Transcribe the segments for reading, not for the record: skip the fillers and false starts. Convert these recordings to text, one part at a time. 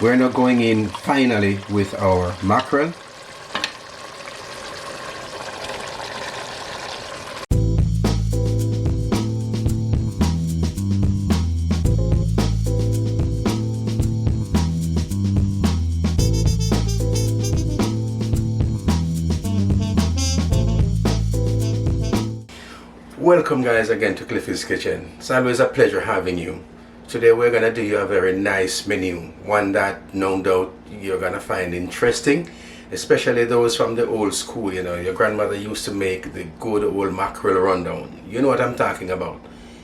We're now going in finally with our mackerel. Welcome guys again to Cliffy's Kitchen. It's always a pleasure having you. Today we're gonna do you a very nice menu, one that no doubt you're gonna find interesting, especially those from the old school. You know, your grandmother used to make the good old mackerel rundown. You know what I'm talking about.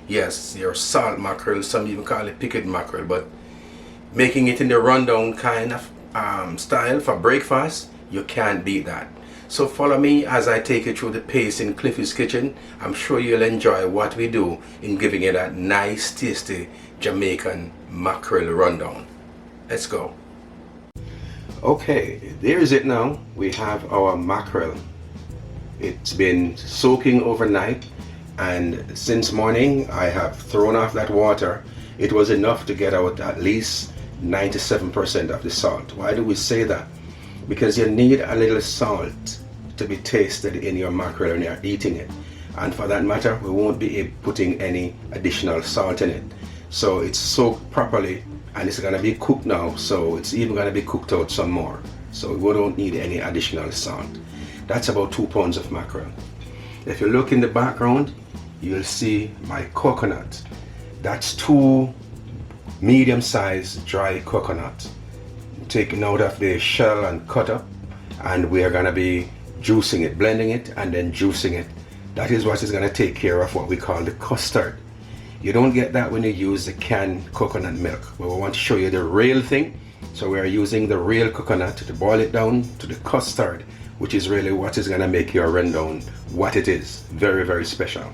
Yes, your salt mackerel, some even call it pickled mackerel, but making it in the rundown kind of style for breakfast, you can't beat that. So follow me as I take you through the pace in Cliffy's Kitchen. I'm sure you'll enjoy what we do in giving you that nice, tasty Jamaican mackerel rundown. Let's go. Okay, there's it now. We have our mackerel. It's been soaking overnight, and since morning I have thrown off that water. It was enough to get out at least 97% of the salt. Why do we say that? Because you need a little salt to be tasted in your mackerel when you're eating it, and for that matter we won't be putting any additional salt in it. So it's soaked properly and it's going to be cooked now, so it's even going to be cooked out some more, so we don't need any additional salt. That's about 2 pounds of mackerel. If you look in the background, you'll see my coconut. That's 2 medium-sized dry coconut taken out of the shell and cut up, and we are going to be juicing it, blending it and then juicing it. That is what is going to take care of what we call the custard. You don't get that when you use the canned coconut milk, but we want to show you the real thing. So we are using the real coconut to boil it down to the custard, which is really what is going to make your rundown what it is. Very, very special.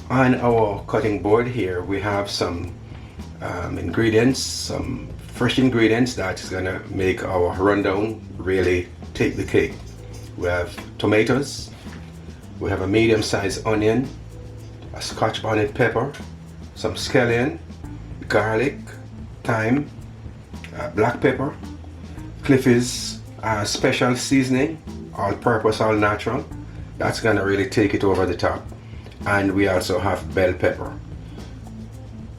On our cutting board here we have some ingredients, some fresh ingredients that is going to make our rundown really take the cake. We have tomatoes, we have a medium-sized onion, a scotch bonnet pepper, some scallion, garlic, thyme, black pepper, Cliffy's special seasoning, all-purpose, all natural. That's going to really take it over the top. And we also have bell pepper.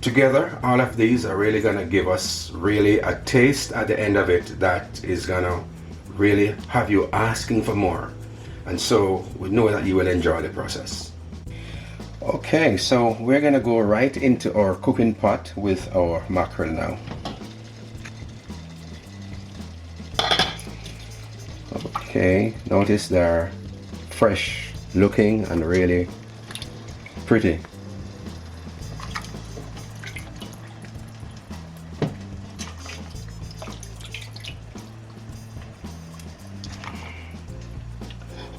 Together, all of these are really going to give us really a taste at the end of it that is going to really have you asking for more. And so we know that you will enjoy the process. Okay, so we're going to go right into our cooking pot with our mackerel now. Okay, notice they're fresh looking and really pretty.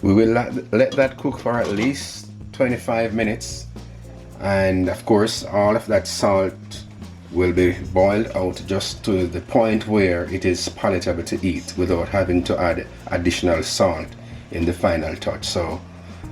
We will let that cook for at least 25 minutes, and of course all of that salt will be boiled out just to the point where it is palatable to eat without having to add additional salt in the final touch. So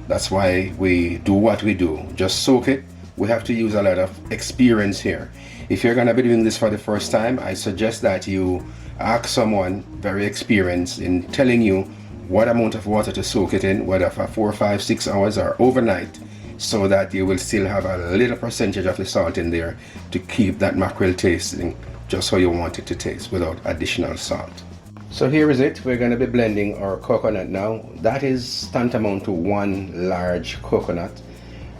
that's why we do what we do, just soak it. We have to use a lot of experience here. If you're going to be doing this for the first time, I suggest that you ask someone very experienced in telling you what amount of water to soak it in, whether for 4, 5, 6 hours or overnight, so that you will still have a little percentage of the salt in there to keep that mackerel tasting just how you want it to taste without additional salt. So here is it. We're going to be blending our coconut now. That is tantamount to 1 large coconut.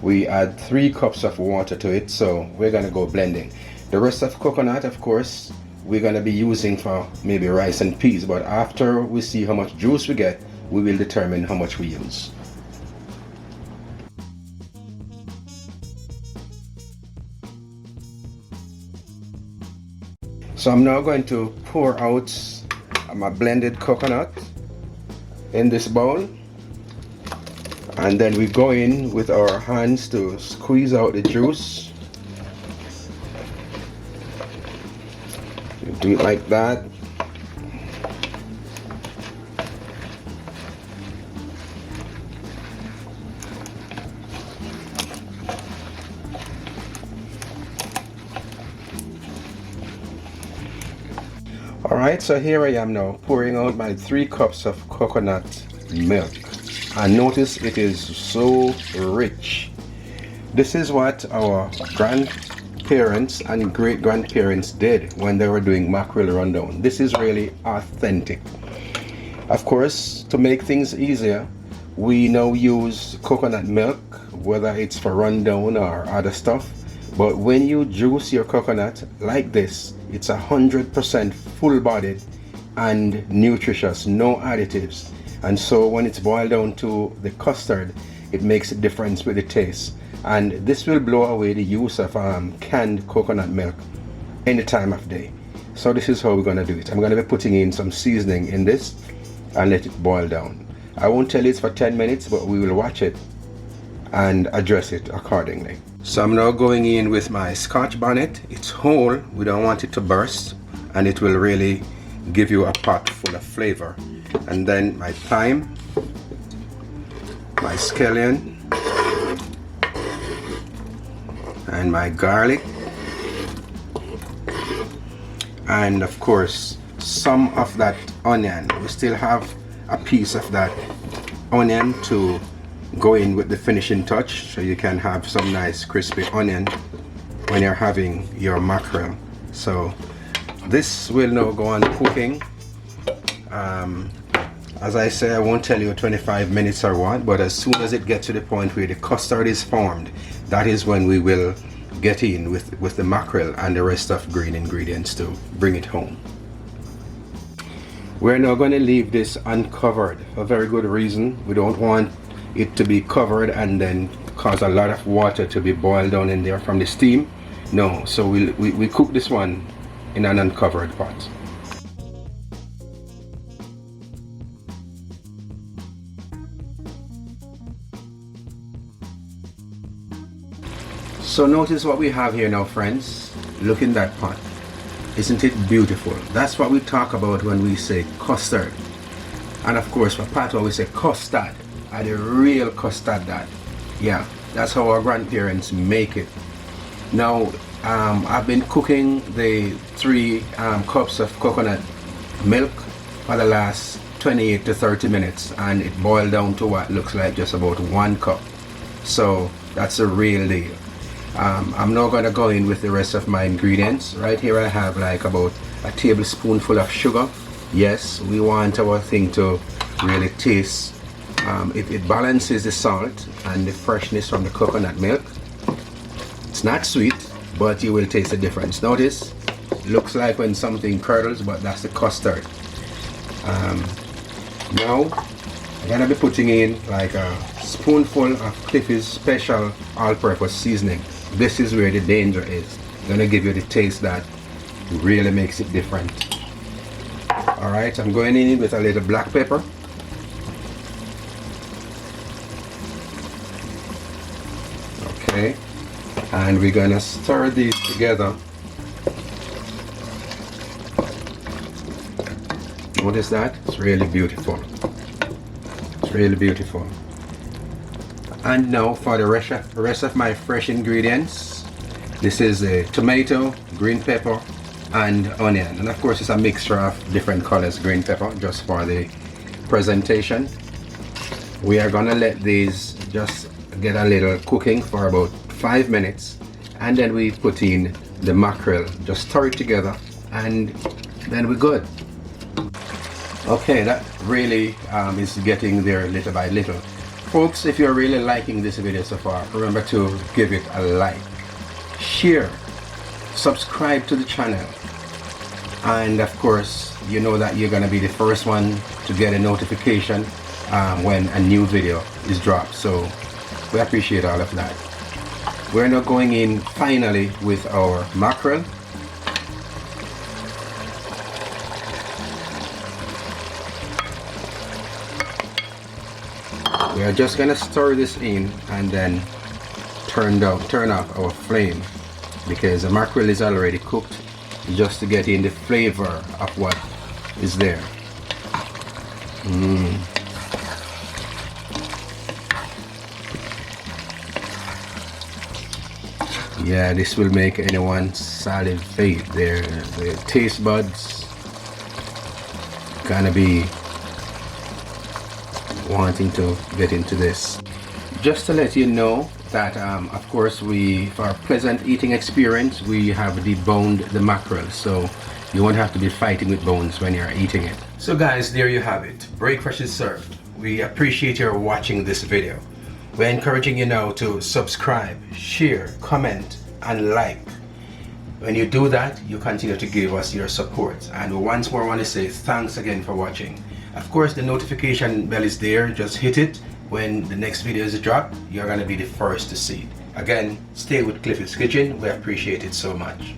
We add 3 cups of water to it, so we're going to go blending. The rest of coconut, of course, we're going to be using for maybe rice and peas, but after we see how much juice we get, we will determine how much we use. So I'm now going to pour out my blended coconut in this bowl, and then we go in with our hands to squeeze out the juice. Do it like that. Alright, so here I am now pouring out my 3 cups of coconut milk. And notice it is so rich. This is what our grandparents and great-grandparents did when they were doing mackerel rundown. This is really authentic. Of course, to make things easier, we now use coconut milk, whether it's for rundown or other stuff. But when you juice your coconut like this, it's 100% full-bodied and nutritious, no additives. And so when it's boiled down to the custard, it makes a difference with the taste. And this will blow away the use of canned coconut milk any time of day. So this is how we're going to do it. I'm going to be putting in some seasoning in this and let it boil down. I won't tell you it's for 10 minutes, but we will watch it and address it accordingly. So I'm now going in with my Scotch bonnet. It's whole, we don't want it to burst, and it will really give you a pot full of flavor. And then my thyme, my scallion, and my garlic, and of course some of that onion. We still have a piece of that onion to go in with the finishing touch, so you can have some nice crispy onion when you're having your mackerel. So this will now go on cooking. As I say, I won't tell you 25 minutes or what, but as soon as it gets to the point where the custard is formed, that is when we will get in with the mackerel and the rest of green ingredients to bring it home. We're now going to leave this uncovered for a very good reason. We don't want it to be covered and then cause a lot of water to be boiled down in there from the steam. No, so we cook this one in an uncovered pot. So notice what we have here now, friends. Look in that pot. Isn't it beautiful? That's what we talk about when we say custard. And of course for patois we say custard. Are the real custard that. Yeah, that's how our grandparents make it. Now, I've been cooking the 3 cups of coconut milk for the last 28 to 30 minutes, and it boiled down to what looks like just about 1 cup. So that's a real deal. I'm now going to go in with the rest of my ingredients. Right here I have like about a tablespoonful of sugar. Yes, we want our thing to really taste. It balances the salt and the freshness from the coconut milk. It's not sweet, but you will taste the difference. Notice, it looks like when something curdles, but that's the custard. Now, I'm gonna be putting in like a spoonful of Cliffy's special all-purpose seasoning. This is where the danger is. It's gonna give you the taste that really makes it different. Alright, I'm going in with a little black pepper. Okay, and we're gonna stir these together. Notice that? It's really beautiful. It's really beautiful. And now for the rest of my fresh ingredients. This is a tomato, green pepper, and onion. And of course it's a mixture of different colors green pepper just for the presentation. We are gonna let these just get a little cooking for about 5 minutes, and then we put in the mackerel, just stir it together, and then we're good. Okay, that really is getting there little by little. Folks, if you're really liking this video so far, remember to give it a like, share, subscribe to the channel, and of course you know that you're gonna be the first one to get a notification when a new video is dropped. So we appreciate all of that. We're now going in finally with our mackerel. We are just gonna stir this in and then turn off our flame, because the mackerel is already cooked, just to get in the flavor of what is there. Yeah, this will make anyone salivate. Their taste buds gonna be wanting to get into this. Just to let you know that of course for a pleasant eating experience, we have deboned the mackerel, so you won't have to be fighting with bones when you're eating it. So guys, there you have it. Breakfast is served. We appreciate your watching this video. We're encouraging you now to subscribe, share, comment and like. When you do that, you continue to give us your support. And once more I want to say thanks again for watching. Of course, the notification bell is there. Just hit it. When the next video is dropped, you're going to be the first to see it. Again, stay with Cliffy's Kitchen. We appreciate it so much.